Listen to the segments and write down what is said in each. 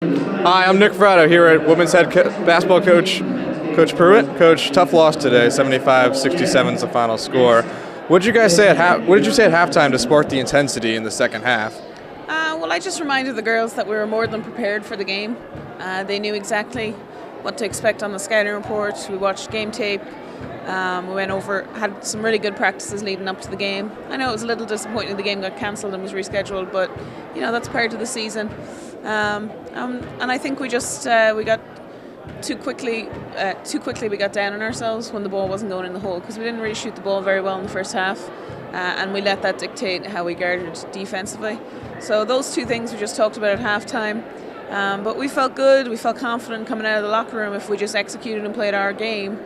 Hi, I'm Nick Fratto here at women's head basketball coach, Coach Pruitt. Coach, tough loss today, 75-67 is the final score. What did you say at halftime to spark the intensity in the second half? Well, I just reminded the girls that we were more than prepared for the game. They knew exactly what to expect on the scouting report. We watched game tape. We went over, had some really good practices leading up to the game. I know it was a little disappointing the game got cancelled and was rescheduled, but that's part of the season. And I think we got too quickly we got down on ourselves when the ball wasn't going in the hole, because we didn't really shoot the ball very well in the first half, and we let that dictate how we guarded defensively. So those two things we just talked about at halftime. But we felt good, we felt confident coming out of the locker room. If we just executed and played our game,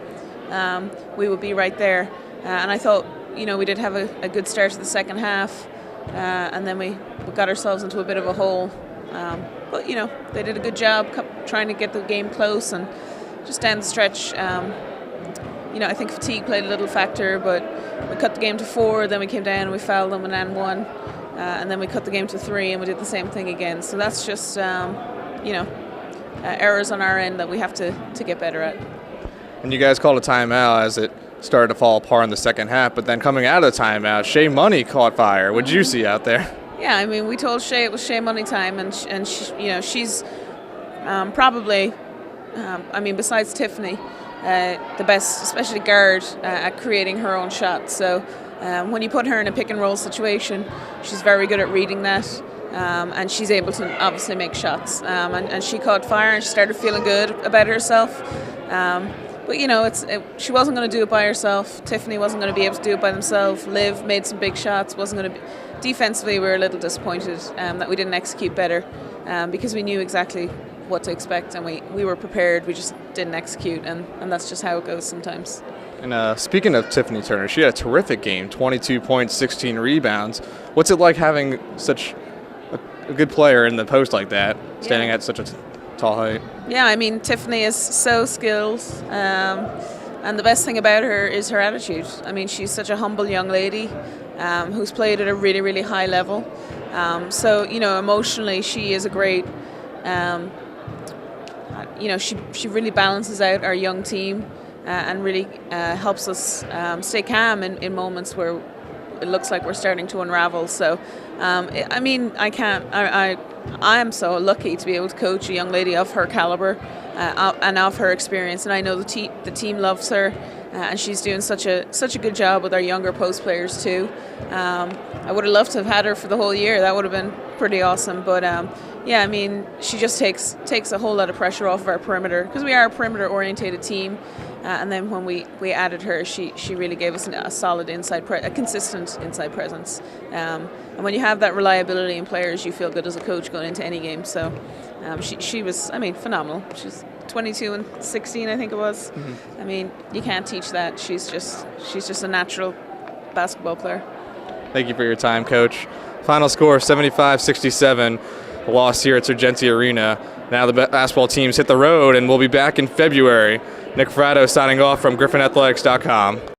we would be right there. And I thought, we did have a good start to the second half, and then we got ourselves into a bit of a hole. But they did a good job trying to get the game close, and just down the stretch, I think fatigue played a little factor, but we cut the game to 4, then we came down and we fouled them and won, and then we cut the game to 3 and we did the same thing again. So that's just errors on our end that we have to get better at. And you guys called a timeout as it started to fall apart in the second half, but then coming out of the timeout, Shea Money caught fire. What did you see out there? Yeah, we told Shea it was Shea Money time, and she's probably, besides Tiffany, the best, especially guard, at creating her own shots. So when you put her in a pick and roll situation, she's very good at reading that, and she's able to obviously make shots. And she caught fire, and she started feeling good about herself. But she wasn't going to do it by herself. Tiffany wasn't going to be able to do it by themselves. Liv made some big shots. Wasn't going to. Defensively, we were a little disappointed that we didn't execute better, because we knew exactly what to expect, and we were prepared. We just didn't execute, and that's just how it goes sometimes. And speaking of Tiffany Turner, she had a terrific game, 22 points, 16 rebounds. What's it like having such a good player in the post like that, standing at such a tall height? Yeah, Tiffany is so skilled, and the best thing about her is her attitude. She's such a humble young lady who's played at a really, really high level. So emotionally, she is a great. She really balances out our young team and really helps us stay calm in moments where it looks like we're starting to unravel. So, I am so lucky to be able to coach a young lady of her caliber and of her experience, and I know the team loves her, and she's doing such a good job with our younger post players too. I would have loved to have had her for the whole year. That would have been pretty awesome. But she just takes a whole lot of pressure off of our perimeter, because we are a perimeter orientated team. And then when we added her, she really gave us a solid a consistent inside presence. And when you have that reliability in players, you feel good as a coach going into any game. So she was, phenomenal. She's 22 and 16, I think it was. Mm-hmm. You can't teach that. She's just a natural basketball player. Thank you for your time, Coach. Final score, 75-67. A loss here at Sargenti Arena. Now the basketball teams hit the road, and we'll be back in February. Nick Fratto signing off from GriffinAthletics.com.